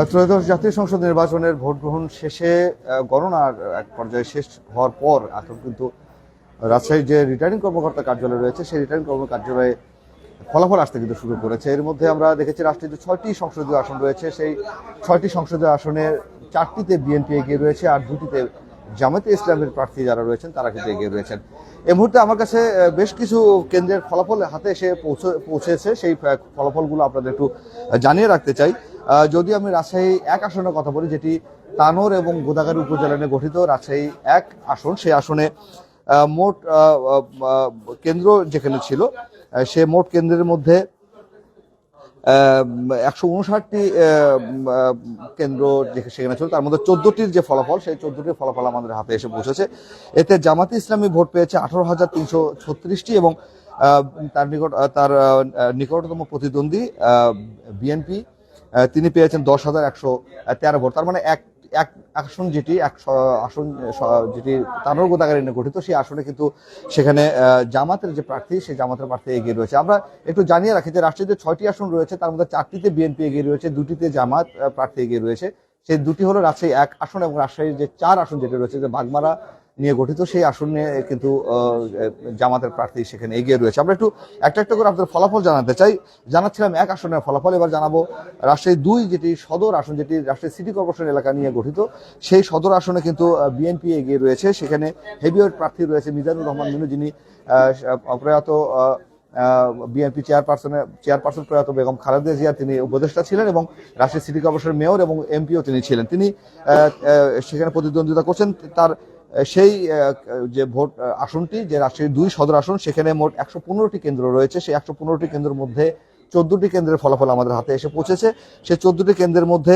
ত্রয়োদশ জাতীয় সংসদ নির্বাচনের ভোট গ্রহণ শেষে গণনার এক পর্যায়ে শেষ হওয়ার পর এখন কিন্তু রাজশাহীর যে রিটার্নিং কর্মকর্তা কার্যালয় রয়েছে সেই রিটার্নিং কর্মকর্তা কার্যালয়ে ফলাফল আসতে কিন্তু শুরু করেছে। এর মধ্যে আমরা দেখেছি রাষ্ট্রের যে 6টি সংসদীয় আসন রয়েছে সেই 6টি সংসদীয় আসনের 4টিতে বিএনপি এগিয়ে রয়েছে আর 2টিতে জামায়াতে ইসলামের প্রার্থী যারা রয়েছেন তারা কিন্তু এগিয়ে রয়েছেন। এই মুহূর্তে আমার কাছে বেশ কিছু কেন্দ্রের ফলাফল হাতে এসে পৌঁছেছে, সেই ফলাফলগুলো আপনাদের একটু জানিয়ে রাখতে চাই। যদি আমি রাজশাহী 1 আসনের কথা বলি, যেটি তানোর এবং গোদাগাড়ী উপজেলা নিয়ে গঠিত রাজশাহী 1 আসন, সেই আসনে মোট কেন্দ্র যেখানে ছিল সে মোট কেন্দ্রের মধ্যে 159টি কেন্দ্র সেখানে ছিল, তার মধ্যে 14টির যে ফলাফল সেই 14টির ফলাফল আমাদের হাতে এসে পৌঁছেছে। এতে জামাতে ইসলামী ভোট পেয়েছে 18,336টি এবং তার নিকটতম প্রতিদ্বন্দ্বী বিএনপি তিনি পেয়েছেন 10,113 ভোট। তার মানে এক আসন যেটি তানোর গোদাগাড়ী নিয়ে গঠিত সেই আসনে কিন্তু সেখানে জামাতের যে প্রার্থী সেই জামাতের প্রার্থী এগিয়ে রয়েছে। আমরা একটু জানিয়ে রাখি যে রাষ্ট্রের যে 6টি আসন রয়েছে তার মধ্যে 4টিতে বিএনপি এগিয়ে রয়েছে, 2টিতে জামাত প্রার্থী এগিয়ে রয়েছে। সেই 2টি হলো রাজশাহী 1 আসন এবং রাজশাহীর যে 4 আসন যেটি রয়েছে যে বাগমারা নিয়ে গঠিত সেই আসনে কিন্তু জামাতের প্রার্থী সেখানে এগিয়ে রয়েছে। আমরা একটু একটা করে আপনাদের ফলাফল জানাচ্ছিলাম 1 আসনের ফলাফল। এবার জানাবো রাজশাহী 2 যেটি সদর আসন, যেটি রাজশাহী সিটি কর্পোরেশন এলাকা নিয়ে গঠিত, সেই সদর আসনে কিন্তু বিএনপি এগিয়ে রয়েছে। সেখানে হেভিওয়েট প্রার্থী রয়েছে মিজানুর রহমান মিনু, যিনি প্রয়াত বিএনপি চেয়ারপারসন প্রয়াত বেগম খালেদা জিয়া তিনি উপদেষ্টা ছিলেন এবং রাজশাহী সিটি কর্পোরেশনের মেয়র এবং এমপিও তিনি ছিলেন। তিনি সেখানে প্রতিদ্বন্দ্বিতা করছেন। তার সেই যে ভোট আসনটি যে রাজশাহী 2 সদর আসন, সেখানে মোট 115টি কেন্দ্র রয়েছে। সেই 115টি কেন্দ্রের মধ্যে 14টি কেন্দ্রের ফলাফল আমাদের হাতে এসে পৌঁছেছে। সেই 14টি কেন্দ্রের মধ্যে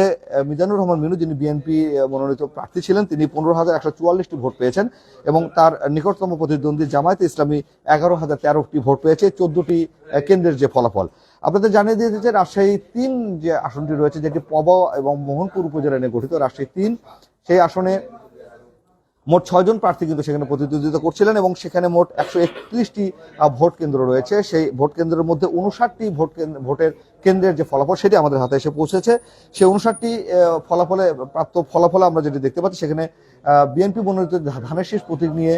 মিজানুর রহমান মিনু, যিনি বিএনপি মনোনীত প্রার্থী ছিলেন, তিনি 15,144টি ভোট পেয়েছেন এবং তার নিকটতম প্রতিদ্বন্দ্বী জামায়াতে ইসলামী 11,013টি ভোট পেয়েছে। 14টি কেন্দ্রের যে ফলাফল আপনাদের জানিয়ে দিয়েছে যে রাজশাহী 3 যে আসনটি রয়েছে, যেটি পবা এবং মোহনপুর উপজেলা নিয়ে গঠিত রাজশাহী 3, সেই আসনে মোট 6 জন প্রার্থী কিন্তু সেখানে প্রতিদ্বন্দ্বিতা করছিলেন এবং সেখানে মোট 131টি ভোট কেন্দ্র রয়েছে। সেই ভোট কেন্দ্রের মধ্যে 59টি ভোটের কেন্দ্রের যে ফলাফল সেটি আমাদের হাতে এসে পৌঁছেছে। সেই 59টি প্রাপ্ত ফলাফলে আমরা যেটি দেখতে পাচ্ছি, সেখানে বিএনপি মনোনীত ধানের শীষ প্রতীক নিয়ে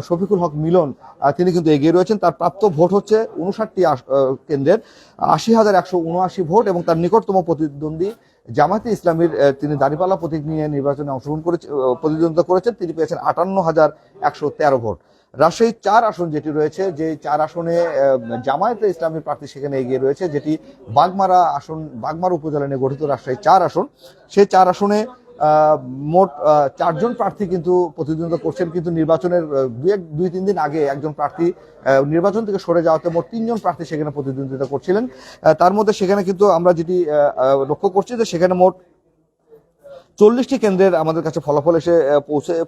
শফিকুল হক মিলন তিনি কিন্তু এগিয়ে রয়েছেন। তার প্রাপ্ত ভোট হচ্ছে 59টি কেন্দ্রের 80,179 ভোট এবং তার নিকটতম প্রতিদ্বন্দ্বী জামায়াতে ইসলামীর তিনি দাঁড়িপাল্লা প্রতীক নিয়ে নির্বাচনে অংশগ্রহণ প্রতিদ্বন্দ্বিতা করেছেন, তিনি পেয়েছেন 58,113 ভোট। রাজশাহী 4 আসন যেটি রয়েছে, যে 4 আসনে জামায়াতে ইসলামীর প্রার্থী সেখানে এগিয়ে রয়েছে, যেটি বাগমারা উপজেলা নিয়ে গঠিত রাজশাহী 4 আসন। সেই 4 আসনে মোট 4 জন প্রার্থী কিন্তু প্রতিদ্বন্দ্বিতা করছেন, কিন্তু নির্বাচনের 2-3 দিন আগে একজন প্রার্থী নির্বাচন থেকে সরে যাওয়াতে মোট 3 জন প্রার্থী সেখানে প্রতিদ্বন্দ্বিতা করছিলেন। তার মধ্যে সেখানে কিন্তু আমরা যেটি লক্ষ্য করছি যে সেখানে মোট 40টি কেন্দ্রের আমাদের কাছে ফলাফল এসে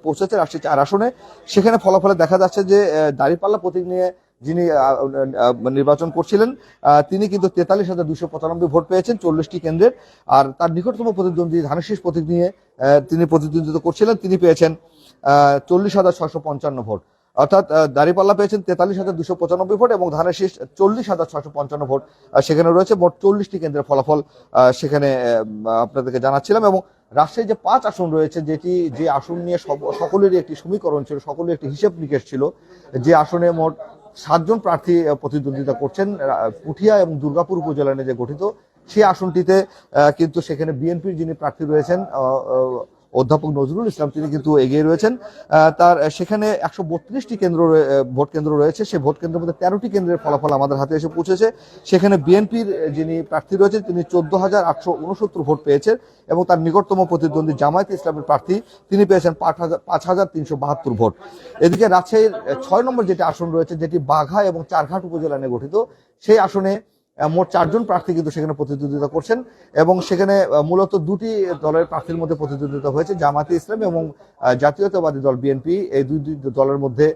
পৌঁছেছে রাজশাহী 4 আসনে। সেখানে ফলাফলে দেখা যাচ্ছে যে দাঁড়িপাল্লা প্রতীক নিয়ে যিনি নির্বাচন করছিলেন তিনি কিন্তু 43,295 ভোট পেয়েছেন 40টি কেন্দ্রের, আর তার নিকটতম প্রতিদ্বন্দ্বী ধানের শীষ প্রতীক নিয়ে তিনি প্রতিদ্বন্দ্বিতা করছিলেন, তিনি পেয়েছেন 40,655 ভোট। অর্থাৎ দাঁড়িপাল্লা পেয়েছেন 43,295 ভোট এবং ধানের শীষ 40,655 ভোট সেখানে রয়েছে। মোট 40টি কেন্দ্রের ফলাফল সেখানে আপনাদেরকে জানাচ্ছিলাম। এবং রাজশাহী যে 5 আসন রয়েছে, যে আসন নিয়ে সকলেরই একটি সমীকরণ ছিল, সকলের একটি হিসেব নিকেশ ছিল, যে আসনে মোট 7 জন প্রার্থী প্রতিদ্বন্দ্বিতা করছেন পুঠিয়া এবং দুর্গাপুর উপজেলা নিয়ে যে গঠিত সেই আসনটিতে কিন্তু সেখানে বিএনপির যিনি প্রার্থী রয়েছেন অধ্যাপক নজরুল ইসলাম তিনি কিন্তু এগিয়ে রয়েছেন। তার সেখানে 132টি ভোট কেন্দ্র রয়েছে। সেই ভোট কেন্দ্রের মধ্যে 13টি কেন্দ্রের ফলাফল আমাদের হাতে এসে পৌঁছেছে। সেখানে বিএনপির যিনি প্রার্থী রয়েছেন তিনি 14,869 ভোট পেয়েছেন এবং তার নিকটতম প্রতিদ্বন্দ্বী জামায়াতে ইসলামের প্রার্থী তিনি পেয়েছেন 5,372 ভোট। এদিকে রাজশাহীর 6 নম্বর যেটি আসন রয়েছে, যেটি বাঘা এবং চারঘাট উপজেলা নিয়ে গঠিত, সেই আসনে মোট 4 জন প্রার্থী কিন্তু সেখানে প্রতিদ্বন্দ্বিতা করছেন এবং সেখানে মূলত 2টি দলের প্রার্থীর মধ্যে প্রতিদ্বন্দ্বিতা হয়েছে, জামায়াতে ইসলামী এবং জাতীয়তাবাদী দল বিএনপি। এই 2 দলের মধ্যে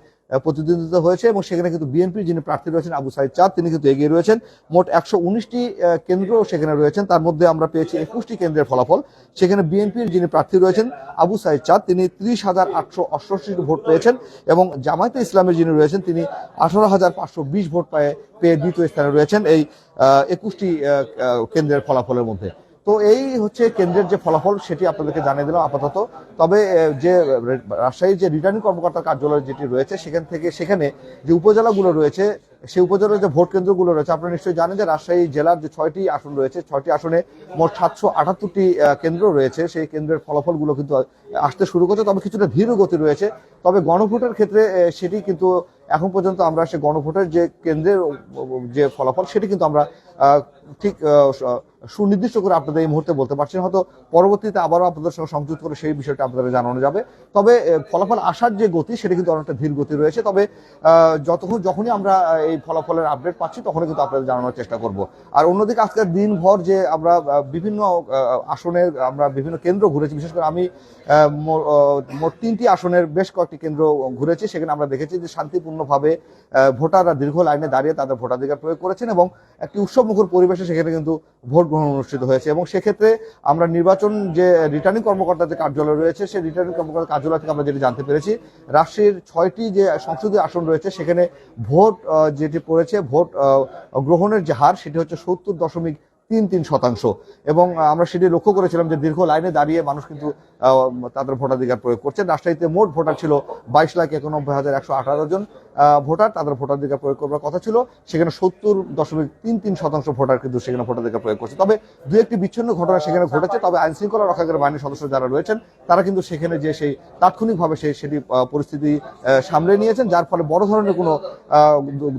প্রতিদ্বন্দ্বিতা হয়েছে এবং সেখানে কিন্তু বিএনপির যিনি প্রার্থী রয়েছেন আবু সাইদ চাঁদ তিনি কিন্তু এগিয়ে রয়েছেন। মোট 119টি কেন্দ্র সেখানে রয়েছেন, তার মধ্যে আমরা পেয়েছি 21টি কেন্দ্রের ফলাফল। সেখানে বিএনপির যিনি প্রার্থী রয়েছেন আবু সাইদ চাঁদ তিনি 30,868 ভোট পেয়েছেন এবং জামায়াতে ইসলামের যিনি রয়েছেন তিনি 18,520 ভোট পেয়ে দ্বিতীয় স্থানে রয়েছেন এই 21টি কেন্দ্রের ফলাফলের মধ্যে। তো এই হচ্ছে কেন্দ্রের যে ফলাফল সেটি আপনাদেরকে জানিয়ে দিলাম আপাতত। তবে যে রাজশাহীর যে রিটার্নিং কর্মকর্তার কার্যালয় যেটি রয়েছে সেখানে যে উপজেলাগুলো রয়েছে সেই উপজেলার যে ভোট কেন্দ্রগুলো রয়েছে আপনারা নিশ্চয়ই জানেন যে রাজশাহী জেলার যে 6টি আসন রয়েছে 6টি আসনে মোট 778টি কেন্দ্র রয়েছে। সেই কেন্দ্রের ফলাফলগুলো কিন্তু আসতে শুরু করছে, তবে কিছুটা ধীর গতি রয়েছে। তবে গণভোটের ক্ষেত্রে সেটি কিন্তু এখন পর্যন্ত আমরা সে গণভোটের যে কেন্দ্রের যে ফলাফল সেটি কিন্তু আমরা ঠিক সুনির্দিষ্ট করে আপনাদের এই মুহূর্তে বলতে পারছি না, হয়তো পরবর্তীতে আবারও আপনাদের সঙ্গে সংযুক্ত করে সেই বিষয়টা আপনাদের জানানো যাবে। তবে ফলাফল আসার যে গতি সেটি কিন্তু অনেকটা ধীর গতি রয়েছে। তবে যখনই আমরা এই ফলাফলের আপডেট পাচ্ছি তখনই কিন্তু আপনাদের জানানোর চেষ্টা করব। আর অন্যদিকে আজকের দিনভর যে আমরা বিভিন্ন আসনের আমরা বিভিন্ন কেন্দ্র ঘুরেছি, বিশেষ করে আমি মোট 3টি আসনের বেশ কয়েকটি কেন্দ্র ঘুরেছি। সেখানে আমরা দেখেছি যে শান্তিপূর্ণভাবে ভোটাররা দীর্ঘ লাইনে দাঁড়িয়ে তাদের ভোটাধিকার প্রয়োগ করেছেন এবং একটি উৎসবমুখর পরিবেশে সেখানে কিন্তু ভোট গ্রহণ অনুষ্ঠিত হয়েছে। এবং সেক্ষেত্রে আমরা নির্বাচন যে রিটার্নিং কর্মকর্তার যে কার্যালয় রয়েছে সেই রিটার্নিং কর্মকর্তার কার্যালয় থেকে আমরা যেটি জানতে পেরেছি রাজশাহীর 6টি যে সংসদীয় আসন রয়েছে সেখানে ভোট যেটি পড়েছে ভোট গ্রহণের যে হার সেটি হচ্ছে 70.33%। এবং আমরা সেটি লক্ষ্য করেছিলাম যে দীর্ঘ লাইনে দাঁড়িয়ে মানুষ কিন্তু তাদের ভোটাধিকার প্রয়োগ করছেন। রাজশাহীতে মোট ভোটার ছিল 22,91,118 জন ভোটার, তাদের ভোটাধিকার প্রয়োগ করার কথা ছিল। সেখানে 70.33% ভোটার কিন্তু সেখানে ভোটাধিকার প্রয়োগ করছে। তবে দু একটি বিচ্ছিন্ন ঘটনা সেখানে ঘটেছে, তবে আইন শৃঙ্খলা রক্ষাকারী বাহিনীর সদস্য যারা রয়েছেন তারা কিন্তু সেখানে যে সেই তাৎক্ষণিকভাবে সেটি পরিস্থিতি সামলে নিয়েছেন, যার ফলে বড় ধরনের কোনো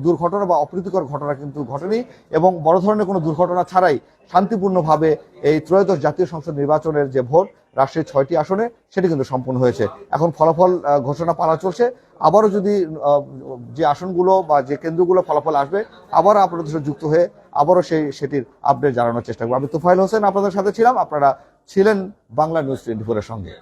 দুর্ঘটনা বা অপ্রীতিকর ঘটনা কিন্তু ঘটেনি এবং বড় ধরনের কোনো দুর্ঘটনা ছাড়াই শান্তিপূর্ণভাবে এই ত্রয়োদশ জাতীয় সংসদ নির্বাচনের যে ভোট রাজশাহীর 6টি আসনে সেটি কিন্তু সম্পূর্ণ হয়েছে। এখন ফলাফল ঘোষণা পালা চলছে। আবারও যদি যে আসনগুলো বা যে কেন্দ্রগুলো ফলাফল আসবে আবারও আপনাদের সাথে যুক্ত হয়ে আবারও সেটির আপডেট জানানোর চেষ্টা করবো। আমি তোফায়েল হোসেন আপনাদের সাথে ছিলাম, আপনারা ছিলেন বাংলা নিউজ 24 এর সঙ্গে।